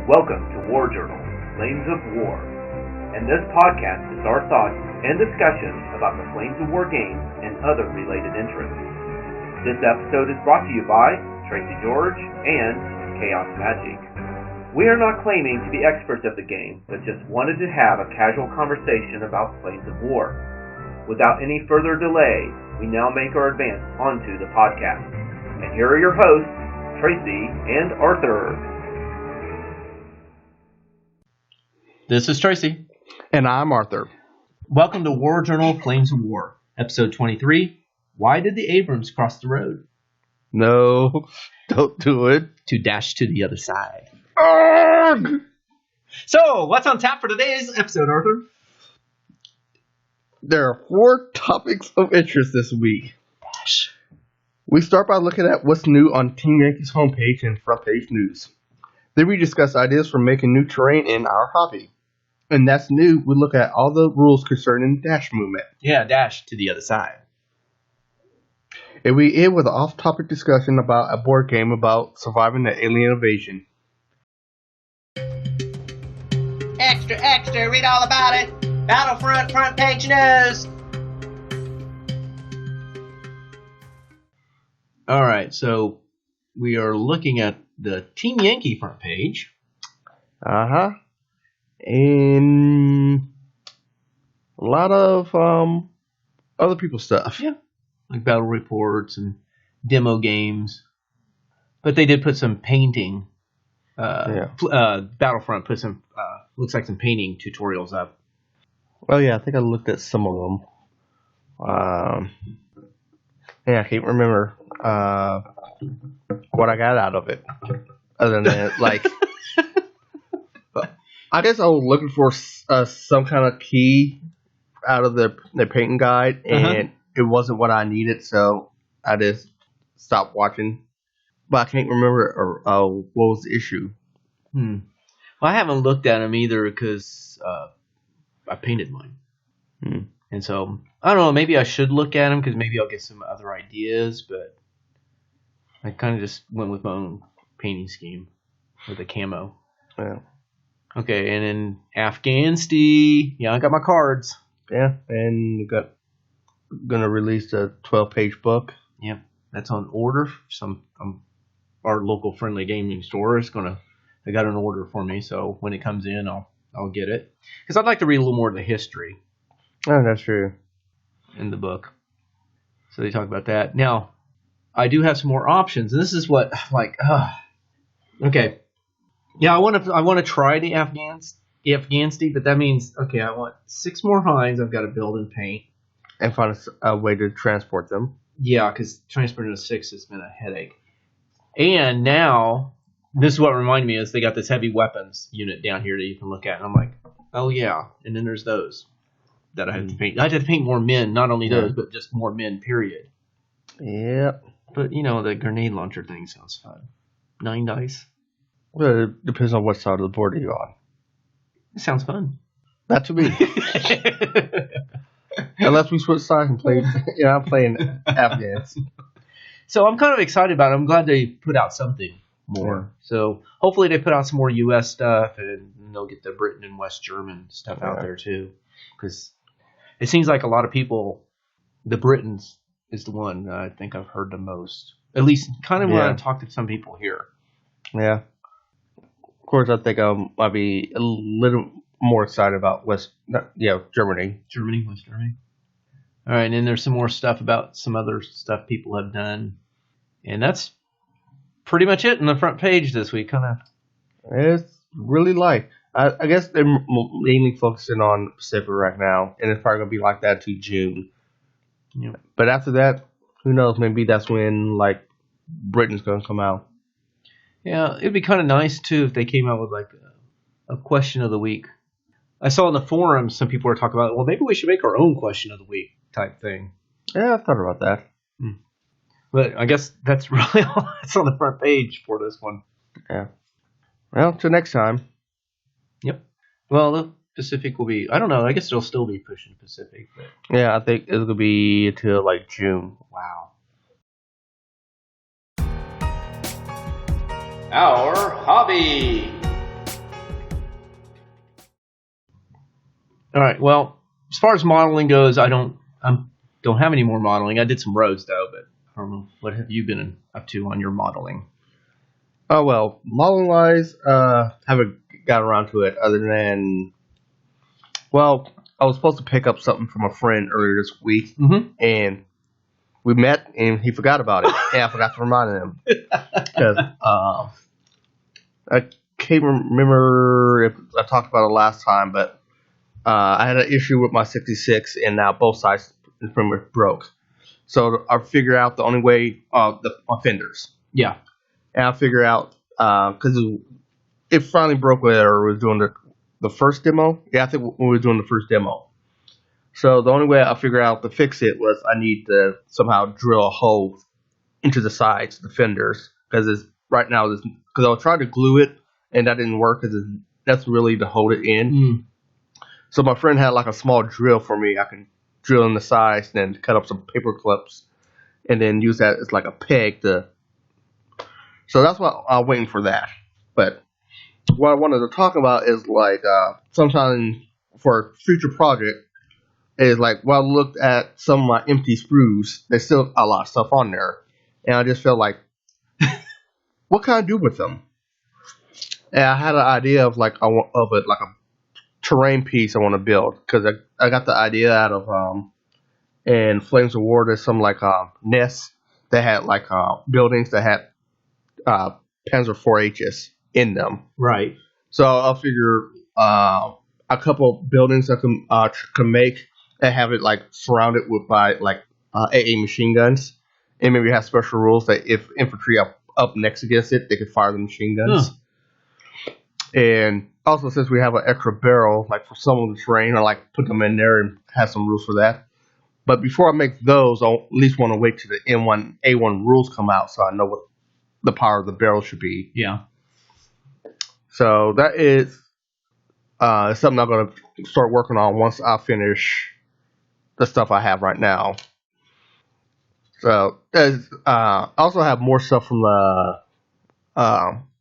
Welcome to War Journal, Flames of War. And this podcast is our thoughts and discussions about the Flames of War games and other related interests. This episode is brought to you by Tracy George and Chaos Magic. We are not claiming to be experts of the game, but just wanted to have a casual conversation about Flames of War. Without any further delay, we now make our advance onto the podcast. And here are your hosts, Tracy and Arthur. This is Tracy. And I'm Arthur. Welcome to War Journal Flames of War, Episode 23. Why did the Abrams cross the road? No, don't do it. To dash to the other side. Arrgh! So, what's on tap for today's episode, Arthur? There are 4 topics of interest this week. Dash. We start by looking at what's new on Team Yankee's homepage and front page news. Then we discuss ideas for making new terrain in our hobby. And that's new. We look at all the rules concerning dash movement. Yeah, dash to the other side. And we end with an off-topic discussion about a board game about surviving the alien invasion. Extra, extra, read all about it. Battlefront front page news. Alright, so we are looking at the Team Yankee front page. Uh-huh. And a lot of other people's stuff. Yeah. Like battle reports and demo games. But they did put some painting. Battlefront put some, looks like some painting tutorials up. Oh yeah, I think I looked at some of them. Yeah, I can't remember what I got out of it. Other than like, I guess I was looking for some kind of key out of the painting guide, and it wasn't what I needed, so I just stopped watching. But I can't remember what was the issue. Well, I haven't looked at them either because I painted mine. And so, I don't know, maybe I should look at them because maybe I'll get some other ideas, but I kind of just went with my own painting scheme with a camo. Yeah. Okay, and then Afghanistan. Yeah, I got my cards. Yeah, and you gonna release a 12-page book. Yep, that's on order. Some our local friendly gaming store is they got an order for me, so when it comes in, I'll get it because I'd like to read a little more of the history. Oh, that's true. In the book, so they talk about that. Now, I do have some more options, and this is what okay. Yeah, I want to try the Afghanistan, but that means I want 6 more Hinds I've got to build and paint and find a way to transport them. Yeah, because transporting the 6 has been a headache. And now this is what reminded me is they got this heavy weapons unit down here that you can look at, and I'm like, oh yeah, and then there's those that I have to paint. I have to paint more men, not only those, but just more men. Period. Yep. But the grenade launcher thing sounds fun. 9 dice. Well, it depends on what side of the board you're on. It sounds fun. Not to me. Unless we switch sides and play. I'm playing Afghans. So I'm kind of excited about it. I'm glad they put out something more. Yeah. So hopefully they put out some more U.S. stuff, and they'll get the Britain and West German stuff out there too. Because it seems like a lot of people, the Britons is the one I think I've heard the most. At least kind of when I talk to some people here. Yeah. Of course, I think I might be a little more excited about Germany. West Germany. All right, and then there's some more stuff about some other stuff people have done. And that's pretty much it on the front page this week. It's really light. I guess they're mainly focusing on Pacific right now, and it's probably going to be like that to June. Yep. But after that, who knows? Maybe that's when Britain's going to come out. Yeah, it'd be kind of nice too if they came out with a question of the week. I saw in the forums some people were talking about, well, maybe we should make our own question of the week type thing. Yeah, I thought about that. But I guess that's really all that's on the front page for this one. Yeah. Well, till next time. Yep. Well, the Pacific will be, I don't know, I guess it'll still be pushing Pacific. But. Yeah, I think it'll be until June. Wow. Our hobby. All right. Well, as far as modeling goes, I don't have any more modeling. I did some roads though, but I don't know. What have you been up to on your modeling? Oh well, modeling wise, haven't got around to it. Other than, well, I was supposed to pick up something from a friend earlier this week, and we met, and he forgot about it, and I forgot to remind him. Because I can't remember if I talked about it last time, but I had an issue with my 66, and now both sides pretty much broke. So I figured out the only way, my fenders. Yeah. And I figured out, because it finally broke when we were doing the first demo. Yeah, I think when we were doing the first demo. So the only way I figured out to fix it was I need to somehow drill a hole into the sides, the fenders, because right now, because I was trying to glue it, and that didn't work, because that's really to hold it in. So my friend had like a small drill for me. I can drill in the sides and then cut up some paper clips and then use that as like a peg to. So that's why I'm waiting for that. But what I wanted to talk about is like sometime for a future project is like, well, I looked at some of my empty sprues. There's still a lot of stuff on there. And I just felt like, what can I do with them? And I had an idea of like, like a terrain piece I want to build. Because I got the idea out of, in Flames of War, there's some like nests that had like buildings that had Panzer 4Hs in them. Right. So I'll figure a couple buildings I can make and have it like surrounded with by like AA machine guns, and maybe have special rules that if infantry up next against it, they can fire the machine guns. And also, since we have an extra barrel, like for some of the terrain, I like put them in there and have some rules for that. But before I make those, I'll at least want to wait till the A1 rules come out so I know what the power of the barrel should be. Yeah. So that is something I'm going to start working on once I finish the stuff I have right now. So I also have more stuff from the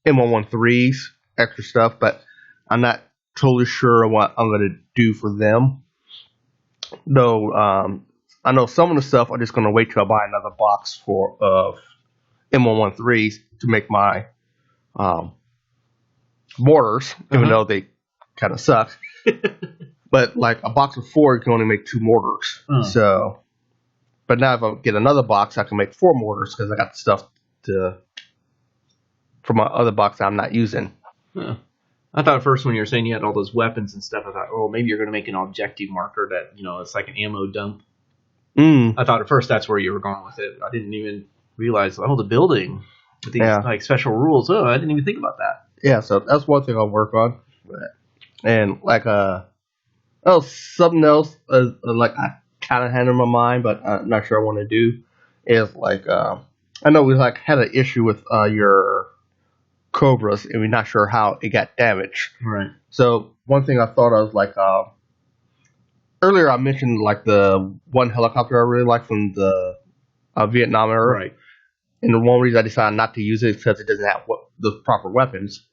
M113s, extra stuff, but I'm not totally sure what I'm going to do for them. Though I know some of the stuff I'm just going to wait till I buy another box of M113s to make my mortars, even though they kind of suck. But like a box of 4, you can only make 2 mortars. So, but now if I get another box, I can make 4 mortars because I got the stuff from my other box that I'm not using. I thought at first when you were saying you had all those weapons and stuff, I thought, oh, maybe you're going to make an objective marker that, it's like an ammo dump. I thought at first that's where you were going with it. I didn't even realize, the building with these like special rules. Oh, I didn't even think about that. Yeah, so that's one thing I'll work on. And like something else like I kind of had in my mind, but I'm not sure I want to do is like I know we like had an issue with your Cobras, and we're not sure how it got damaged. Right. So one thing I thought of like earlier I mentioned like the one helicopter I really like from the Vietnam era. Right. And the one reason I decided not to use it is because it doesn't have the proper weapons.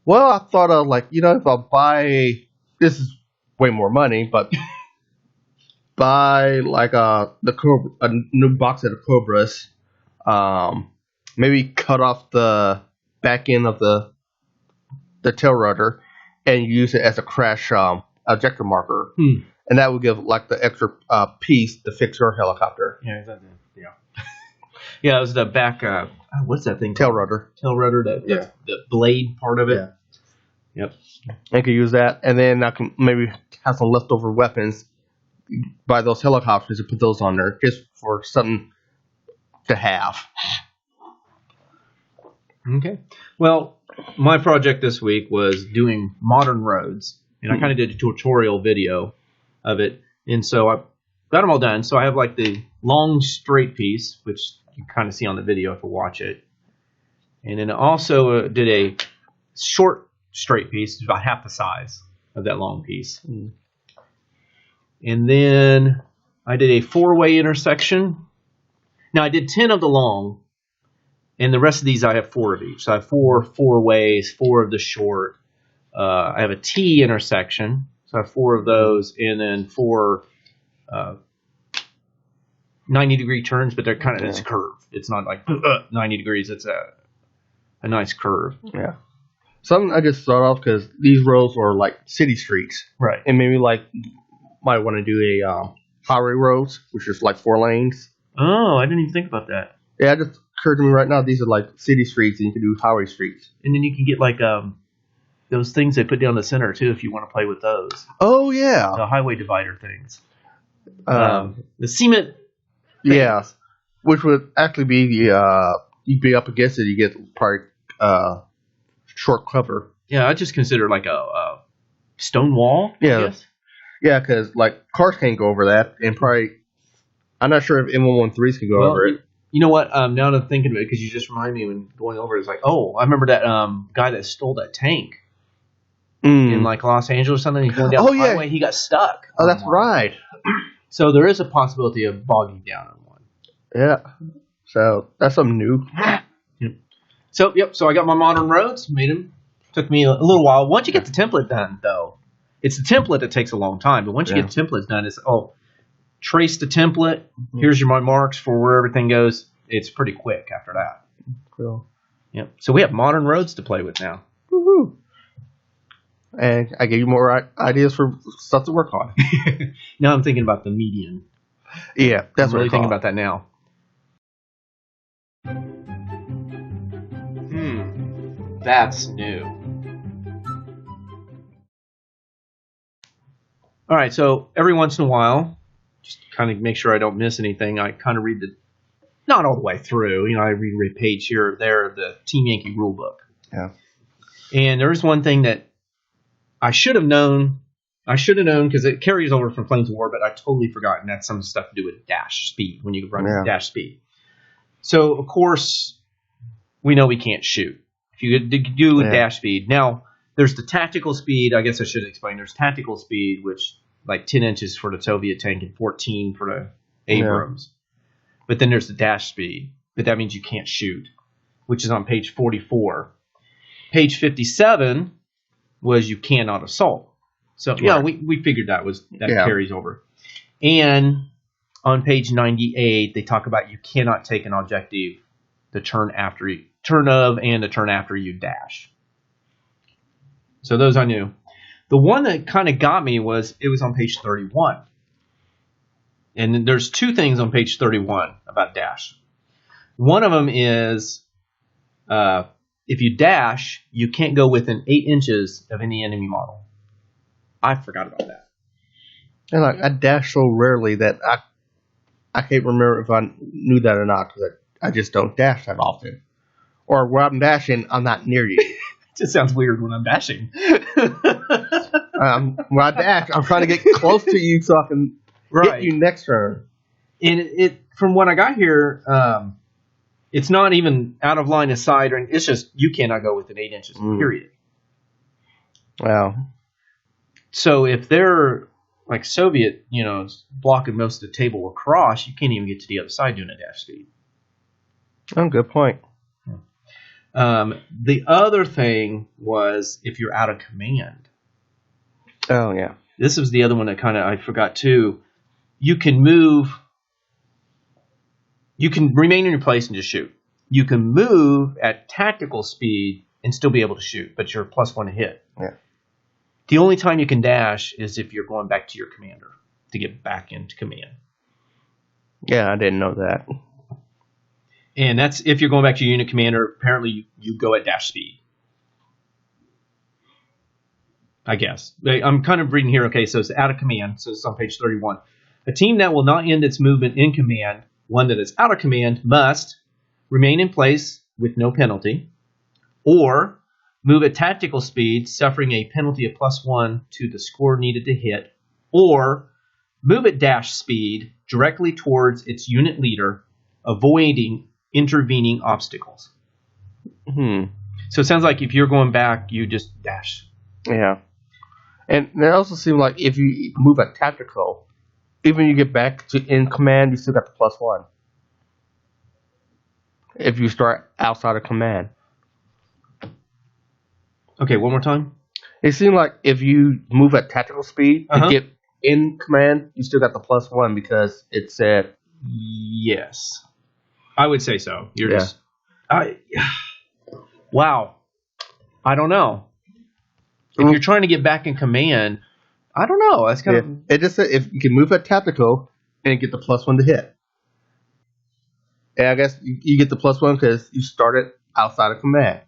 Well, I thought of like, if I buy, this is way more money, but buy like a new box of the Cobras, maybe cut off the back end of the tail rudder and use it as a crash ejector marker. And that would give like the extra piece to fix your helicopter. Yeah, exactly. Yeah, it was the back. What's that thing? Tail rudder. Tail rudder. The blade part of it. Yeah. Yep. I could use that, and then I can maybe have some leftover weapons. Buy those helicopters and put those on there just for something to have. Okay. Well, my project this week was doing modern roads, and I kind of did a tutorial video of it, and so I got them all done. So I have like the long straight piece, which you kind of see on the video if you watch it. And then I also did a short straight piece, about half the size of that long piece. And then I did a 4-way intersection. Now I did 10 of the long, and the rest of these I have 4 of each. So I have 4 ways, 4 of the short. I have a T intersection, So I have 4 of those, and then 4 90-degree turns, but they're kind of it's a curve. It's not like 90 degrees. It's a nice curve. Yeah. Some I just thought of because these roads are like city streets, Right. and maybe like might want to do a highway roads, which is like 4 lanes. Oh, I didn't even think about that. Yeah, it just occurred to me right now. These are like city streets, and you can do highway streets. And then you can get like those things they put down the center too, if you want to play with those. Oh yeah, The highway divider things. The cement. Yeah, which would actually be the you'd be up against it. You get probably short cover. Yeah, I just consider like a stone wall. Yeah. I guess. Yeah, because like cars can't go over that, and probably I'm not sure if M113s can go over it. You know what? Now that I'm thinking of it, because you just reminded me when going over it, it's like, oh, I remember that guy that stole that tank in like Los Angeles or something. He's going down the highway. He got stuck. Oh, that's right. So there is a possibility of bogging down on one. Yeah. So that's something new. So I got my modern roads, made them. Took me a little while. Once you get the template done, though, it's the template that takes a long time. But once you get the templates done, it's trace the template. Here's my marks for where everything goes. It's pretty quick after that. Cool. Yep. So we have modern roads to play with now. Woohoo! And I gave you more ideas for stuff to work on. Now I'm thinking about the median. Yeah, that's I'm really what thinking about that now. That's new. All right, so every once in a while, just kind of make sure I don't miss anything, I kind of read not all the way through, I read a page here or there of the Team Yankee rulebook. Yeah. And there's one thing that I should have known because it carries over from Planes of War, but I totally forgot, and that's some stuff to do with dash speed, when you run dash speed. So, of course, we know we can't shoot. If you do dash speed. Now, there's the tactical speed. I guess I should explain. There's tactical speed, which like 10 inches for the Soviet tank and 14 for the Abrams. Yeah. But then there's the dash speed. But that means you can't shoot, which is on page 44. Page 57 was you cannot assault. So, we figured that carries over. And on page 98, they talk about you cannot take an objective the turn after you dash. So those I knew. The one that kind of got me was on page 31. And then there's 2 things on page 31 about dash. One of them is if you dash, you can't go within 8 inches of any enemy model. I forgot about that. And I dash so rarely that I can't remember if I knew that or not, because I just don't dash that often. Or when I'm dashing, I'm not near you. It just sounds weird when I'm dashing. When I dash, I'm trying to get close to you so I can hit you next turn. And it from when I got here, it's not even out of line of sight, or it's just you cannot go within 8 inches, period. Wow. So if they're like Soviet, blocking most of the table across, you can't even get to the other side doing a dash speed. Oh, good point. The other thing was if you're out of command. Oh, yeah. This was the other one that I forgot too. You can move. You can remain in your place and just shoot. You can move at tactical speed and still be able to shoot, but you're +1 to hit. Yeah. The only time you can dash is if you're going back to your commander to get back into command. Yeah, I didn't know that. And that's if you're going back to your unit commander. Apparently, you go at dash speed. I guess. I'm kind of reading here. Okay, so it's out of command. So it's on page 31. A team that will not end its movement in command, one that is out of command, must remain in place with no penalty, or move at tactical speed, suffering a penalty of +1 to the score needed to hit, or move at dash speed directly towards its unit leader, avoiding intervening obstacles. So it sounds like if you're going back, you just dash. Yeah. And it also seems like if you move at tactical, even when you get back to in command, you still got the +1. If you start outside of command. Okay, one more time. It seemed like if you move at tactical speed to Uh-huh. get in command, you still got the +1 because it said. Yes, I would say so. You're Yeah. just, wow. I don't know. If you're trying to get back in command, I don't know. That's kind of. It just said if you can move at tactical and get the +1 to hit. And I guess you get the +1 because you started outside of command.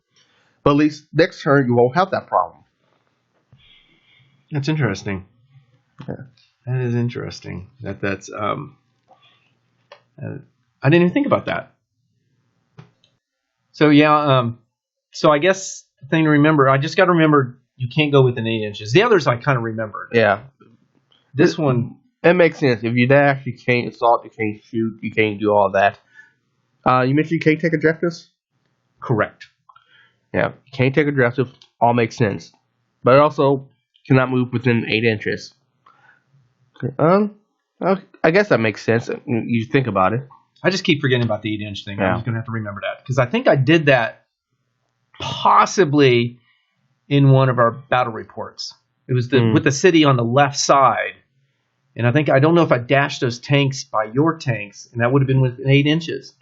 But at least next turn you won't have that problem. That's interesting. Yeah. That is interesting. That's I didn't even think about that. So yeah, so I guess the thing to remember, I just got to remember you can't go within 8 inches. The others I kind of remembered. Yeah. This one, it makes sense. If you dash, you can't assault, you can't shoot, you can't do all that. You mentioned you can't take objectives? correct. Yeah, you can't take objectives. All makes sense. But it also cannot move within 8 inches. I guess that makes sense. You think about it. I just keep forgetting about the 8-inch thing. Yeah. I'm just going to have to remember that. Because I think I did that possibly in one of our battle reports. It was with the city on the left side. And I don't know if I dashed those tanks by your tanks, and that would have been within 8 inches.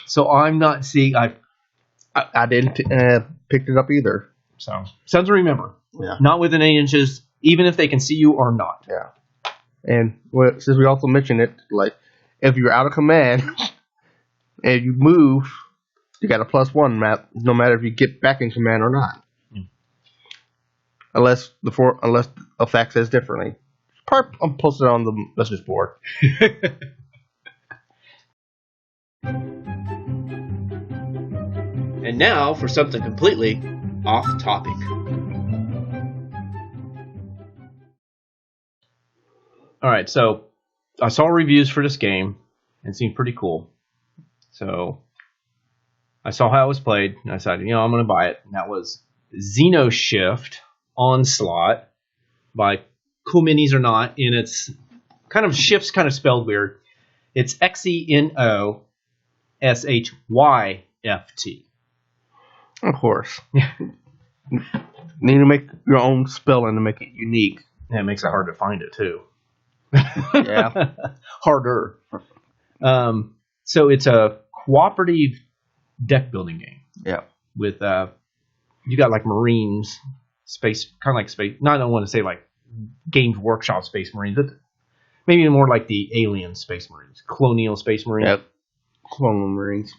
So I'm not seeing. I didn't pick it up either. So sounds to remember. Yeah. Not within 8 inches, even if they can see you or not. Yeah. And since we also mentioned it, like if you're out of command and you move, you got a +1 map, no matter if you get back in command or not. Unless a fact says differently. Probably I'm posted on the message board. And now for something completely off topic. All right, so I saw reviews for this game and it seemed pretty cool. So I saw how it was played and I decided, I'm going to buy it. And that was Xenoshyft Onslaught by Cool Minis or Not. And it's kind of shift's kind of spelled weird. It's Xenoshyft. Of course. Need to make your own spelling to make it unique. Yeah, it makes it hard to find it too. Yeah. Harder. So it's a cooperative deck building game. Yeah. With you got like Marines, space, kind of like space. No, I don't want to say like Games Workshop Space Marines, but maybe more like the Alien Space Marines, Colonial Space Marines. Yep. Colonial Marines.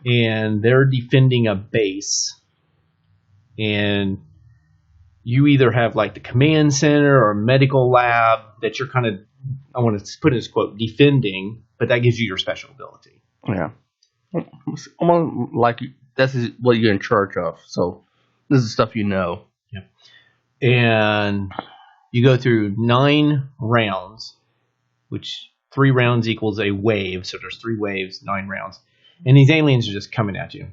And they're defending a base, and you either have like the command center or medical lab that you're kind of, I want to put in this quote, defending, but that gives you your special ability. Yeah. Like this is what you're in charge of. So this is stuff you know. Yeah. And you go through 9 rounds, which 3 rounds equals a wave. So there's 3 waves, 9 rounds. And these aliens are just coming at you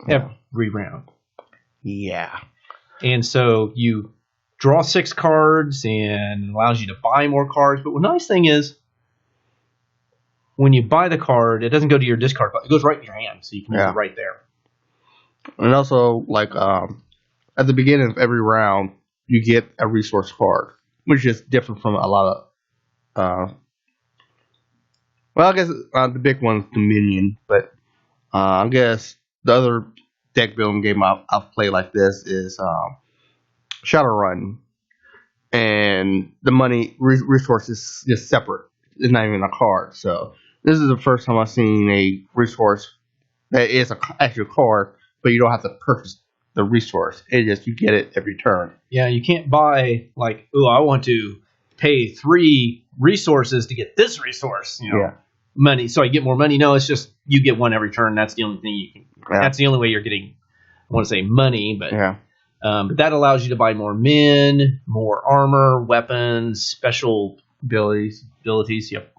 every round. Yeah. And so you draw 6 cards and it allows you to buy more cards. But the nice thing is, when you buy the card, it doesn't go to your discard, but it goes right in your hand. So you can use it right there. And also, like, at the beginning of every round, you get a resource card, which is different from a lot of, well, I guess the big one's Dominion, but I guess the other deck building game I've played like this is Shadowrun, and the money resources is separate. It's not even a card. So this is the first time I've seen a resource that is an actual card, but you don't have to purchase the resource. It just you get it every turn. Yeah, you can't buy like, I want to pay 3 resources to get this resource. Money, so I get more money. No, it's just you get 1 every turn. That's the only thing you can. Yeah. That's the only way you're getting. I want to say money, but but that allows you to buy more men, more armor, weapons, special abilities. Yep.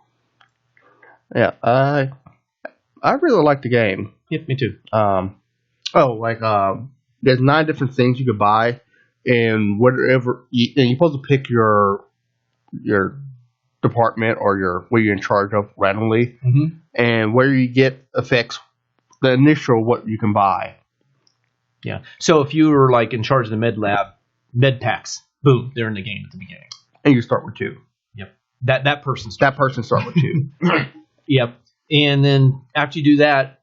Yeah, I really like the game. Yep, me too. There's 9 different things you could buy, and whatever you're supposed to pick your department or what you're in charge of randomly, and where you get affects the initial what you can buy. Yeah. So if you were like in charge of the med packs, boom, they're in the game at the beginning. And you start with 2. Yep. That person starts with 2. Yep. And then after you do that,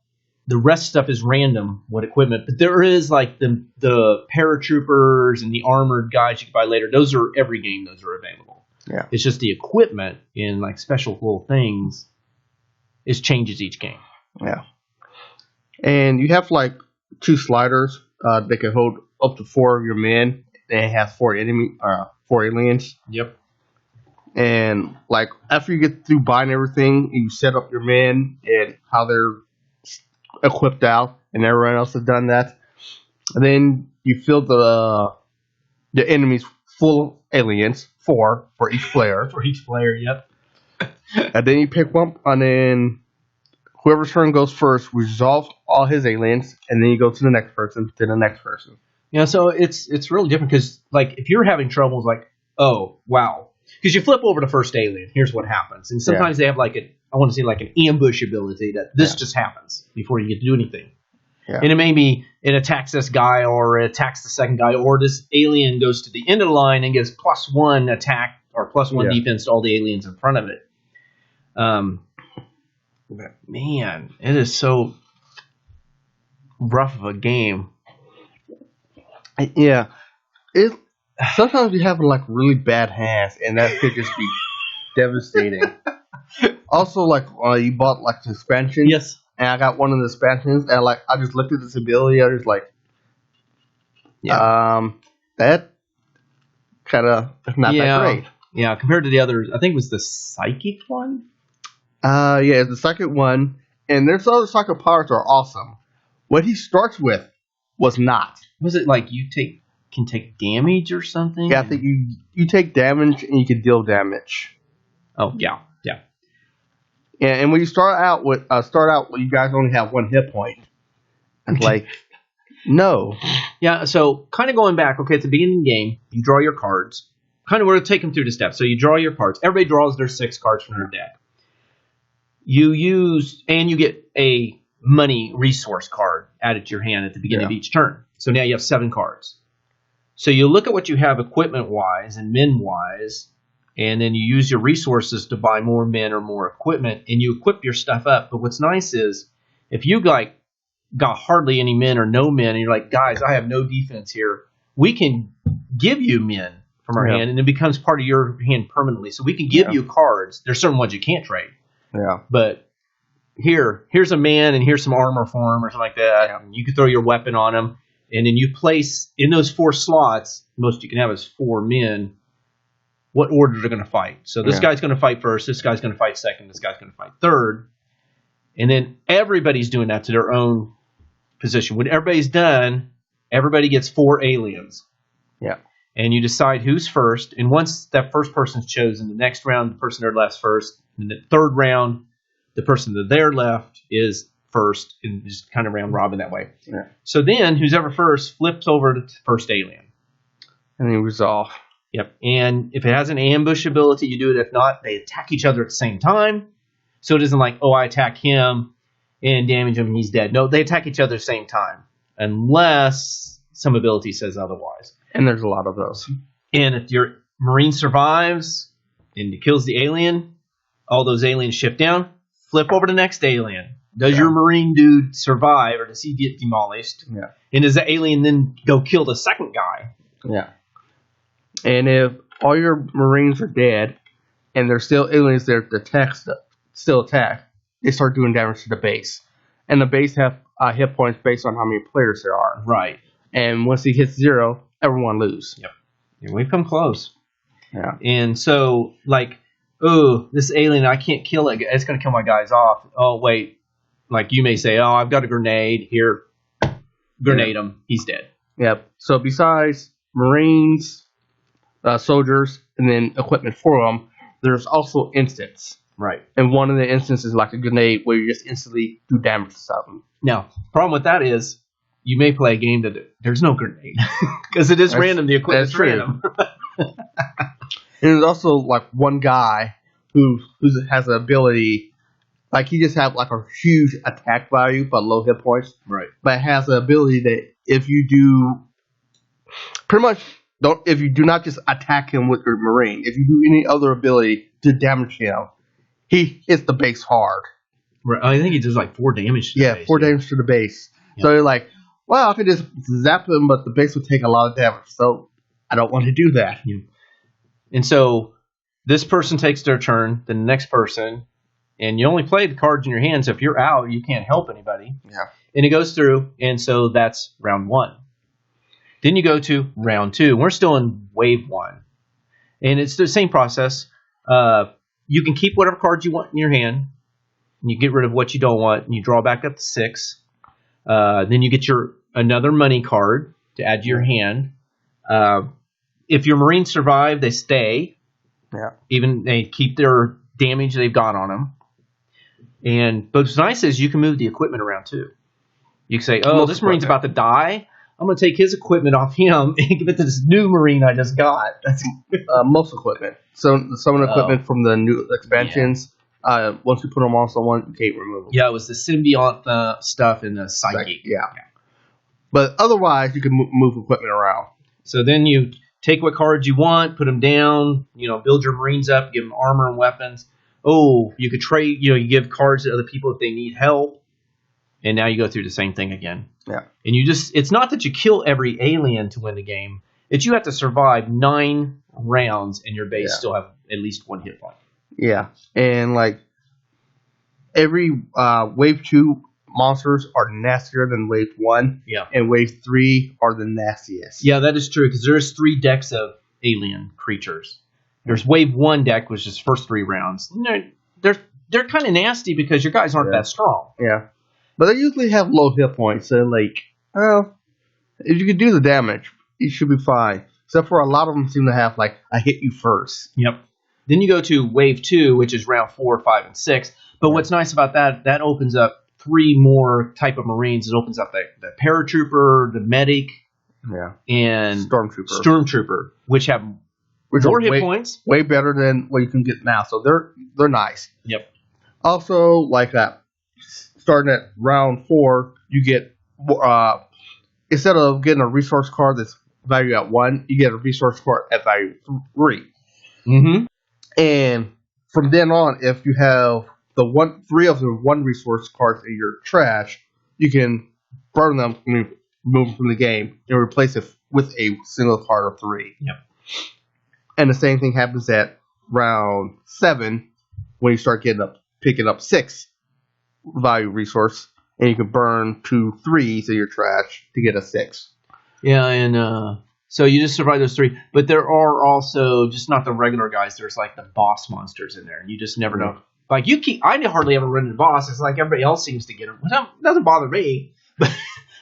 the rest stuff is random, what equipment. But there is like the paratroopers and the armored guys you can buy later. Those are every game. Those are available. Yeah. It's just the equipment in like special little things. It changes each game. Yeah. And you have like 2 sliders. They can hold up to 4 of your men. They have 4 aliens. Yep. And like after you get through buying everything, you set up your men and how they're equipped out, and everyone else has done that. And then you fill the enemies full of aliens, 4 for each player. For each player, yep. And then you pick one, and then whoever's turn goes first resolves all his aliens, and then you go to the next person, to the next person. Yeah, so it's really different because like if you're having troubles, like oh wow, because you flip over to first alien, here's what happens, and sometimes they have like I want to say like an ambush ability that this just happens before you get to do anything. Yeah. And it may be it attacks this guy or it attacks the second guy, or this alien goes to the end of the line and gives +1 attack or +1 defense to all the aliens in front of it. But man, it is so rough of a game. Yeah. Sometimes you have like really bad hands, and that could just be devastating. Also, like you bought like the expansion. Yes. And I got one of the expansions, and like I just looked at this ability. I was like, that kind of not that great. Yeah, compared to the others, I think it was the psychic one. Yeah, the second one, and there's other psychic powers that are awesome. What he starts with was not. Was it like you can take damage or something? Yeah, I think you take damage and you can deal damage. Oh yeah. Yeah, and when you start out with you guys only have 1 hit point. It's like, no. Yeah, so kind of going back, okay, at the beginning of the game, you draw your cards. Kind of we're going to take them through the steps. So you draw your cards. Everybody draws their 6 cards from their deck. You get a money resource card added to your hand at the beginning of each turn. So now you have 7 cards. So you look at what you have equipment-wise and men-wise, and then you use your resources to buy more men or more equipment, and you equip your stuff up. But what's nice is if you got hardly any men or no men, and you're like, guys, I have no defense here, we can give you men from our hand, and it becomes part of your hand permanently. So we can give you cards. There's certain ones you can't trade. Yeah. But here's a man, and here's some armor for him or something like that. Yeah. And you can throw your weapon on him, and then you place in those 4 slots, most you can have is 4 men, what order they're going to fight. So this guy's going to fight first, this guy's going to fight second, this guy's going to fight third. And then everybody's doing that to their own position. When everybody's done, everybody gets 4 aliens. Yeah. And you decide who's first. And once that first person's chosen, the next round, the person to their left's first. And the third round, the person to their left is first. And just kind of round robin that way. Yeah. So then, who's ever first flips over to first alien. And then resolve. Yep. And if it has an ambush ability, you do it. If not, they attack each other at the same time. So it isn't like, oh, I attack him and damage him and he's dead. No, they attack each other at the same time. Unless some ability says otherwise. And there's a lot of those. And if your Marine survives and it kills the alien, all those aliens shift down, flip over to the next alien. Does your Marine dude survive or does he get demolished? Yeah. And does the alien then go kill the second guy? Yeah. And if all your Marines are dead and there's still aliens there to still attack, they start doing damage to the base. And the base have hit points based on how many players there are. Right. And once he hits 0, everyone lose. Yep. And we've come close. Yeah. And so, like, oh, this alien, I can't kill it. It's going to kill my guys off. Oh, wait. Like, you may say, oh, I've got a grenade. Here, grenade him. He's dead. Yep. So besides Marines, soldiers, and then equipment for them, there's also instants. Right. And one of the instances is like a grenade where you just instantly do damage to something. Now, problem with that is you may play a game that there's no grenade because it is random. The equipment's random. And there's also like one guy who has an ability, like he just have like a huge attack value but low hit points. Right. But has the ability that if you do pretty much if you do not just attack him with your Marine, if you do any other ability to damage him, he hits the base hard. Right. I think he does like 4 damage to the base. 4 damage to the base. Yep. So you're like, well, I could just zap him, but the base would take a lot of damage. So I don't want to do that. Yeah. And so this person takes their turn, then the next person, and you only play the cards in your hand, so if you're out, you can't help anybody. Yeah. And it goes through, and so that's round 1. Then you go to round 2. We're still in wave 1. And it's the same process. You can keep whatever cards you want in your hand, and you get rid of what you don't want, and you draw back up to 6. Then you get another money card to add to your hand. If your Marines survive, they stay. Yeah. Even they keep their damage they've got on them. But what's nice is you can move the equipment around too. You can say, "Oh, this Marine's about to die. I'm going to take his equipment off him and give it to this new Marine I just got." That's most equipment. So some of the equipment from the new expansions. Yeah. Once you put them on someone, you can't remove them. Yeah, it was the symbiont stuff and the psychic. Yeah. But otherwise, you can move equipment around. So then you take what cards you want, put them down, build your Marines up, give them armor and weapons. Oh, you could trade, you give cards to other people if they need help. And now you go through the same thing again. Yeah. And it's not that you kill every alien to win the game. It's you have to survive 9 rounds and your base still have at least 1 hit point. Yeah. And every wave 2 monsters are nastier than wave 1. Yeah. And wave 3 are the nastiest. Yeah, that is true because there's 3 decks of alien creatures. There's wave 1 deck, which is first 3 rounds. They're kind of nasty because your guys aren't that strong. Yeah. But they usually have low hit points. So if you can do the damage, you should be fine. Except for a lot of them seem to have I hit you first. Yep. Then you go to wave 2, which is round 4, 5, and 6. But what's nice about that opens up 3 more type of Marines. It opens up the paratrooper, the medic, and stormtrooper, which have more hit points. Way better than what you can get now. So they're nice. Yep. Also, starting at round 4, you get instead of getting a resource card that's valued at 1, you get a resource card at value 3. Mm-hmm. And from then on, if you have 3 of the 1 resource cards in your trash, you can burn them, remove them from the game, and replace it with a single card of 3. Yep. And the same thing happens at round 7 when you start picking up 6 value resource, and you can burn 2 3s in your trash to get a 6. Yeah, and so you just survive those 3, but there are also just not the regular guys. There's the boss monsters in there, and you just never know. I hardly ever run into boss. It's like everybody else seems to get them. It doesn't bother me. But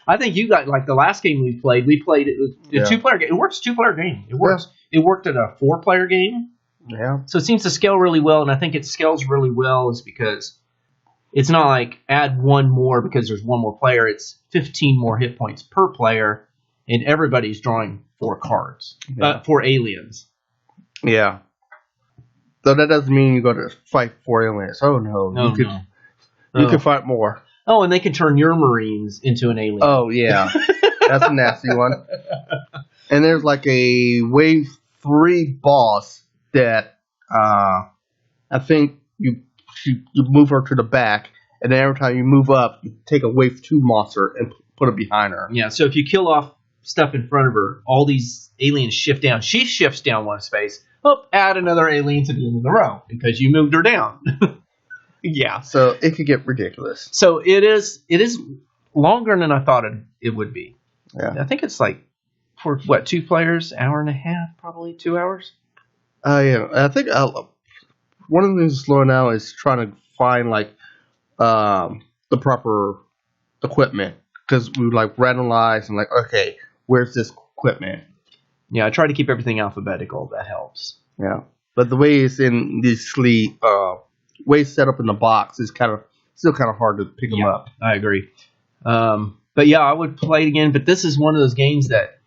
I think you got the last game we played it with a 2-player game. It works 2-player game. It works. Yeah. It worked at a 4-player game. Yeah. So it seems to scale really well, and I think it scales really well is because it's not add 1 more because there's 1 more player. It's 15 more hit points per player, and everybody's drawing 4 cards, 4 aliens. Yeah. So that doesn't mean you go to fight 4 aliens. Oh no, you can fight more. Oh, and they can turn your Marines into an alien. Oh yeah, that's a nasty one. And there's a wave 3 boss that I think you move her to the back, and then every time you move up, you take a wave 2 monster and put it behind her. Yeah. So if you kill off stuff in front of her, all these aliens shift down. She shifts down 1 space. Add another alien to the end of the row because you moved her down. Yeah. So it could get ridiculous. So it is longer than I thought it would be. Yeah. I think it's for 2 players, hour and a half, probably 2 hours. Yeah. I think one of the things slowing down is trying to find the proper equipment because we randomize and okay, where's this equipment? Yeah, I try to keep everything alphabetical. That helps. Yeah, but the way it's in this way it's set up in the box is still kind of hard to pick them up. I agree. But yeah, I would play it again. But this is one of those games that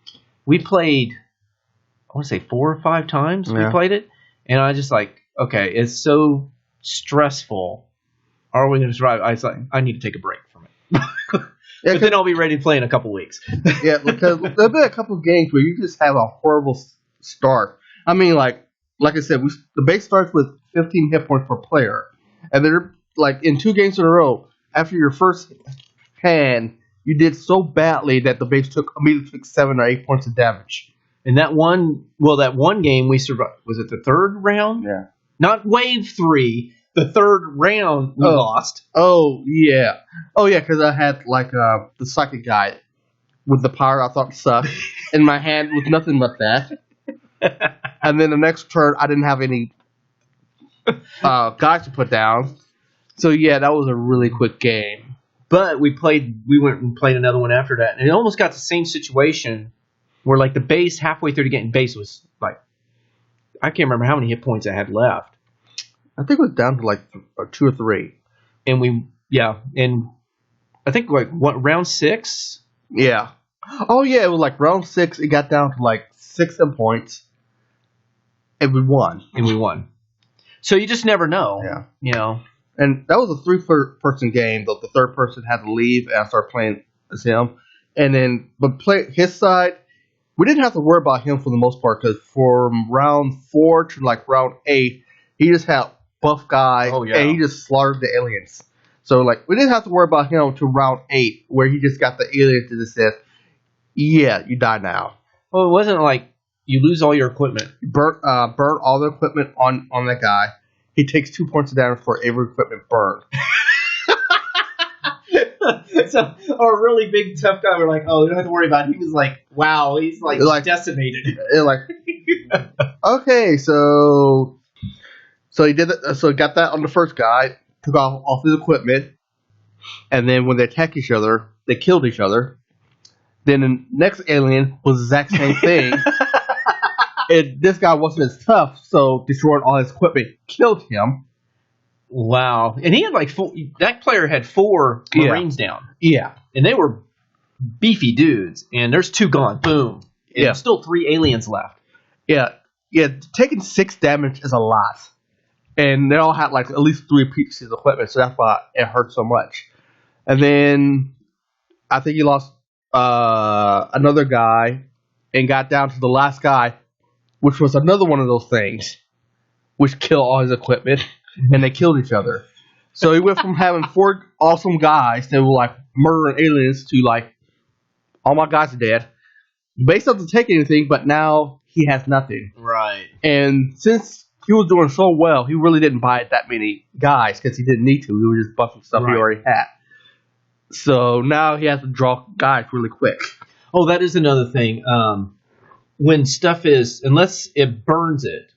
we played. I want to say 4 or 5 times we played it, and I just okay, it's so stressful. Are we going to survive? I need to take a break from it. Yeah, but then I'll be ready to play in a couple weeks. Yeah, because there'll be a couple of games where you just have a horrible start. I mean, like I said, the base starts with 15 hit points per player, and they're like in 2 games in a row. After your first hand, you did so badly that the base immediately took 7 or 8 points of damage. And that one game we survived. Was it the third round? Yeah. Not wave 3. The third round we lost. Oh yeah. Oh yeah, because I had like the psychic guy with the power I thought sucked in my hand with nothing but that. And then the next turn I didn't have any guys to put down. So yeah, that was a really quick game. But we went and played another one after that, and it almost got the same situation where like the base halfway through the game, base was like, I can't remember how many hit points I had left. I think it was down to like 2 or 3. And and I think like round 6? Yeah. Oh yeah, it was like round 6, it got down to like 6 points. And we won. So you just never know. Yeah. You know. And that was a 3-person game, though the third person had to leave and I started playing as him. And then his side, we didn't have to worry about him for the most part, because from round 4 to like round 8, he just had buff guy, and he just slaughtered the aliens. So like we didn't have to worry about him to round 8, where he just got the aliens that just said, "Yeah, you die now." Well, it wasn't like you lose all your equipment. Burn all the equipment on that guy. He takes 2 points of damage for every equipment burned. So, a really big tough guy, we're like, oh, we don't have to worry about it. He was like, wow, he's like decimated. Like, okay, so he did it. So he got that on the first guy, took off his equipment, and then when they attacked each other, they killed each other. Then the next alien was the exact same thing. And this guy wasn't as tough, so destroyed all his equipment, killed him. Wow. And he had like that player had 4 Marines down. Yeah. And they were beefy dudes. And there's 2 gone. Boom. And there's still 3 aliens left. Yeah. Yeah. Taking 6 damage is a lot. And they all had like at least 3 pieces of equipment, so that's why it hurt so much. And then I think he lost another guy and got down to the last guy, which was another one of those things, which killed all his equipment. And they killed each other. So he went from having 4 awesome guys that were like murdering aliens to like, all my guys are dead. Base doesn't take anything, but now he has nothing. Right. And since he was doing so well, he really didn't buy that many guys because he didn't need to. He was just buffing stuff he already had. So now he has to draw guys really quick. Oh, that is another thing. When stuff is, unless it burns it,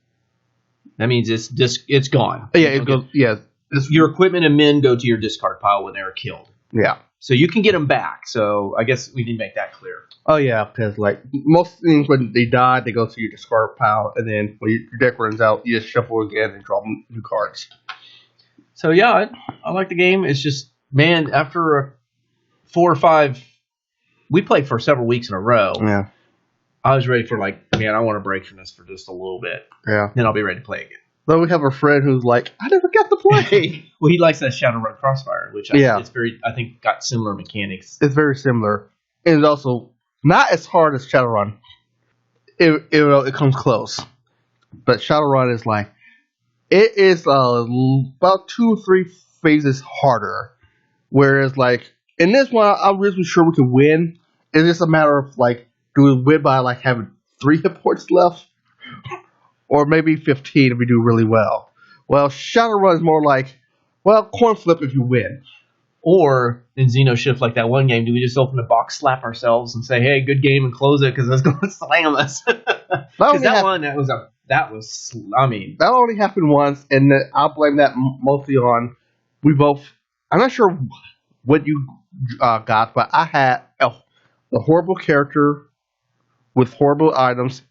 that means it's gone. Yeah, it goes. Yeah, your equipment and men go to your discard pile when they are killed. Yeah. So you can get them back. So I guess we didn't make that clear. Oh yeah, because like most things when they die, they go to your discard pile, and then when your deck runs out, you just shuffle again and draw new cards. So yeah, I like the game. It's just, man, after 4 or 5, we played for several weeks in a row. Yeah. I was ready for like, man, I want to break from this for just a little bit. Yeah. Then I'll be ready to play again. Then we have a friend who's like, I never got to play. Well, he likes that Shadowrun Crossfire, which it's very, I think, got similar mechanics. It's very similar. And it's also not as hard as Shadowrun. It comes close. But Shadowrun is like, it is about 2 or 3 phases harder. Whereas like, in this one, I'm really sure we can win. It's just a matter of like, do we win by like having 3 hit points left? Or maybe 15 if we do really well. Well, Shadowrun is more like, well, coin flip if you win. Or in Xenoshyft, like that one game, do we just open the box, slap ourselves, and say, "Hey, good game," and close it because it's going to slam us? Because that only happened once, and I'll blame that mostly on we both. I'm not sure what you got, but I had a horrible character with horrible items,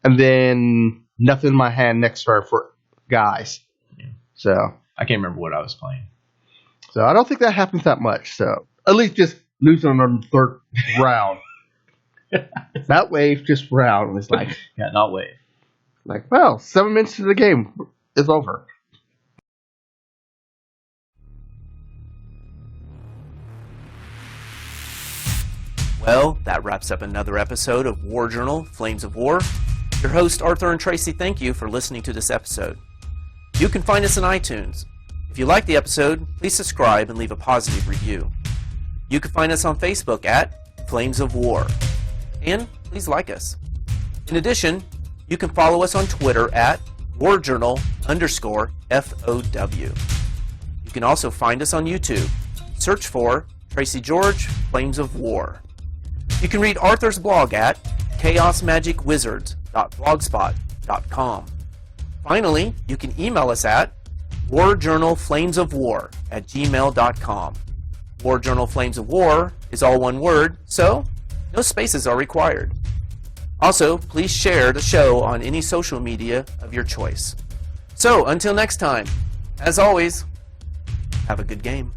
and then nothing in my hand next turn for guys. Yeah. So I can't remember what I was playing. So I don't think that happens that much. So at least just losing on the 3rd round. Not wave, just round. It's like not wave. Like, well, 7 minutes into the game, it's over. Well, that wraps up another episode of War Journal, Flames of War. Your host, Arthur and Tracy, thank you for listening to this episode. You can find us on iTunes. If you like the episode, please subscribe and leave a positive review. You can find us on Facebook at Flames of War. And please like us. In addition, you can follow us on Twitter at warjournal_FOW. You can also find us on YouTube. Search for Tracy George, Flames of War. You can read Arthur's blog at chaosmagicwizards.blogspot.com. Finally, you can email us at warjournalflamesofwar@gmail.com. War Journal Flames of War is all one word, so no spaces are required. Also, please share the show on any social media of your choice. So, until next time, as always, have a good game.